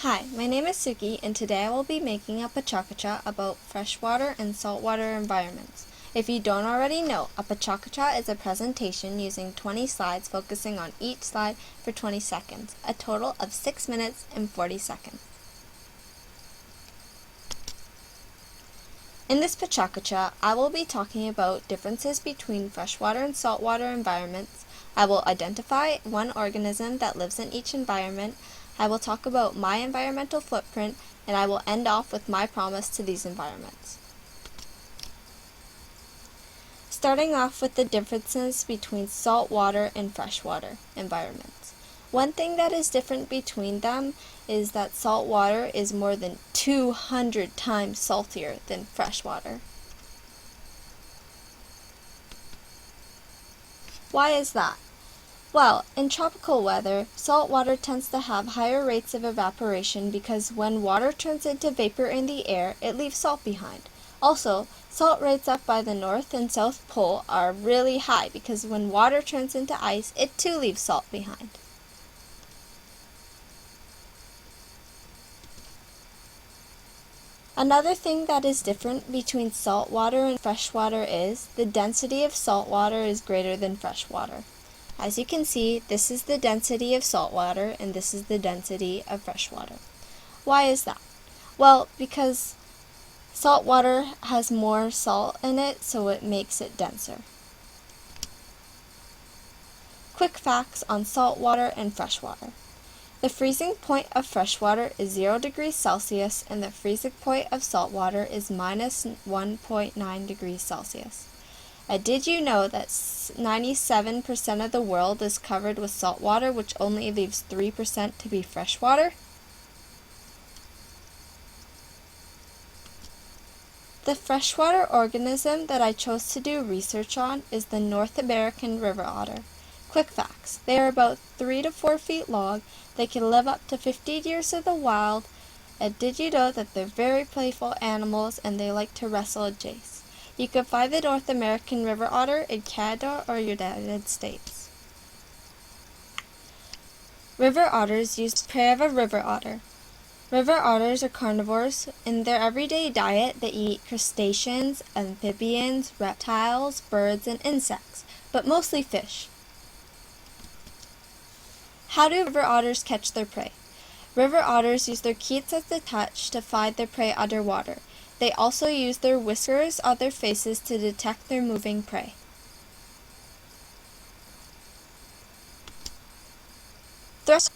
Hi, my name is Suki, and today I will be making a pecha about freshwater and saltwater environments. If you don't already know, a pecha is a presentation using 20 slides focusing on each slide for 20 seconds, a total of 6 minutes and 40 seconds. In this pecha, I will be talking about differences between freshwater and saltwater environments. I will identify one organism that lives in each environment. I will talk about my environmental footprint, and I will end off with my promise to these environments. Starting off with the differences between saltwater and freshwater environments. One thing that is different between them is that saltwater is more than 200 times saltier than freshwater. Why is that? Well, in tropical weather, salt water tends to have higher rates of evaporation because when water turns into vapor in the air, it leaves salt behind. Also, salt rates up by the North and South Pole are really high because when water turns into ice, it too leaves salt behind. Another thing that is different between saltwater and freshwater is the density of saltwater is greater than freshwater. As you can see, this is the density of saltwater and this is the density of freshwater. Why is that? Well, because saltwater has more salt in it, so it makes it denser. Quick facts on saltwater and freshwater. The freezing point of freshwater is 0 degrees Celsius and the freezing point of saltwater is minus 1.9 degrees Celsius. Did you know that 97% of the world is covered with saltwater, which only leaves 3% to be freshwater? The freshwater organism that I chose to do research on is the North American river otter. Quick facts. They are about 3 to 4 feet long. They can live up to 50 years in the wild. Did you know that they're very playful animals and they like to wrestle and chase? You can find the North American river otter in Canada or United States. River otters use prey of a river otter. River otters are carnivores. In their everyday diet, they eat crustaceans, amphibians, reptiles, birds, and insects, but mostly fish. How do river otters catch their prey? River otters use their keen sense of touch to find their prey underwater. They also use their whiskers on their faces to detect their moving prey. Threats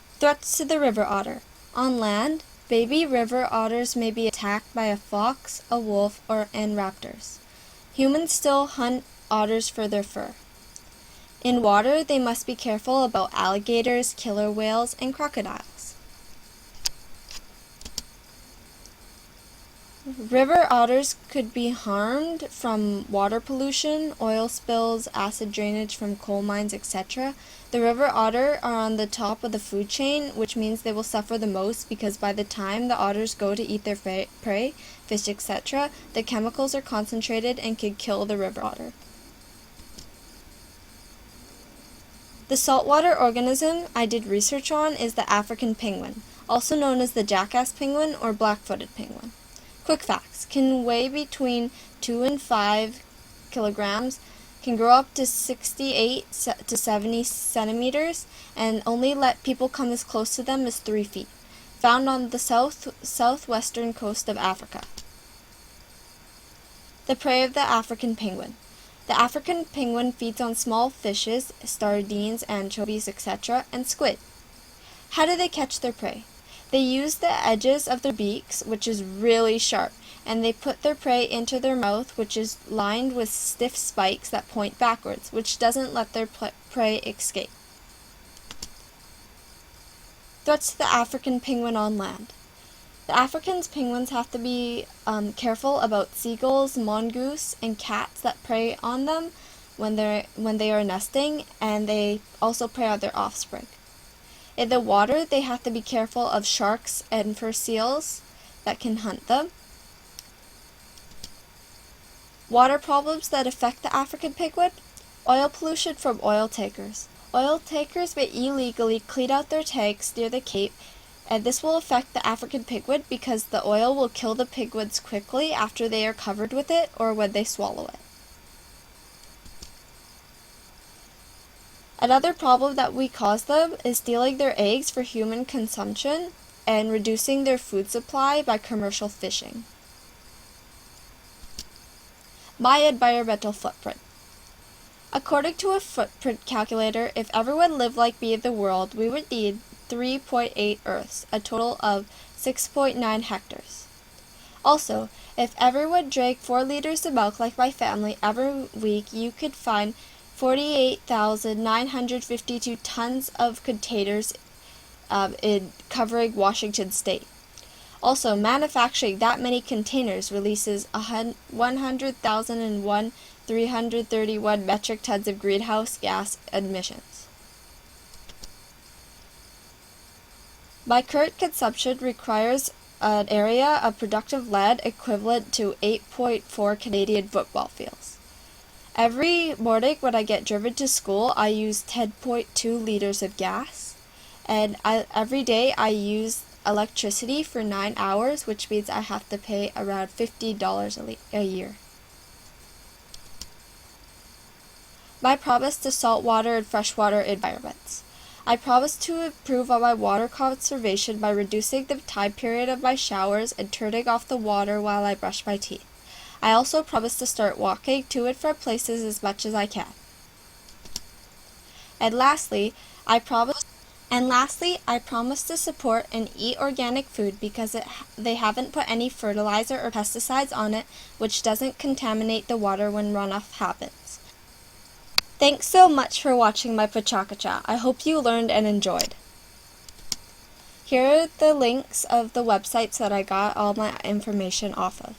to the river otter. On land, baby river otters may be attacked by a fox, a wolf, and raptors. Humans still hunt otters for their fur. In water, they must be careful about alligators, killer whales, and crocodiles. River otters could be harmed from water pollution, oil spills, acid drainage from coal mines, etc. The river otter are on the top of the food chain, which means they will suffer the most because by the time the otters go to eat their prey, fish, etc., the chemicals are concentrated and could kill the river otter. The saltwater organism I did research on is the African penguin, also known as the jackass penguin or black-footed penguin. Quick facts, can weigh between 2 and 5 kilograms, can grow up to 68 to 70 centimeters, and only let people come as close to them as 3 feet. Found on the southwestern coast of Africa. The prey of the African penguin. The African penguin feeds on small fishes, sardines, anchovies, etc., and squid. How do they catch their prey? They use the edges of their beaks, which is really sharp, and they put their prey into their mouth, which is lined with stiff spikes that point backwards, which doesn't let their prey escape. Threats to the African penguin on land. The African penguins have to be careful about seagulls, mongoose, and cats that prey on them when they are nesting, and they also prey on their offspring. In the water, they have to be careful of sharks and fur seals that can hunt them. Water problems that affect the African penguin. Oil pollution from oil tankers. Oil tankers may illegally clean out their tanks near the Cape And this will affect the African pigweed because the oil will kill the pigweeds quickly after they are covered with it or when they swallow it. Another problem that we cause them is stealing their eggs for human consumption and reducing their food supply by commercial fishing. My environmental footprint. According to a footprint calculator, if everyone lived like me in the world, we would need 3.8 Earths, a total of 6.9 hectares. Also, if everyone drank 4 liters of milk like my family every week, you could find 48,952 tons of containers in covering Washington state. Also, manufacturing that many containers releases 100,001 metric tons of greenhouse gas emissions. My current consumption requires an area of productive land equivalent to 8.4 Canadian football fields. Every morning when I get driven to school, I use 10.2 liters of gas, and every day I use electricity for 9 hours, which means I have to pay around $50 a year. My promise to saltwater and freshwater environments. I promise to improve on my water conservation by reducing the time period of my showers and turning off the water while I brush my teeth. I also promise to start walking to and from places as much as I can. And lastly, I promise to support and eat organic food because they haven't put any fertilizer or pesticides on it, which doesn't contaminate the water when runoff happens. Thanks so much for watching my pecha. I hope you learned and enjoyed. Here are the links of the websites that I got all my information off of.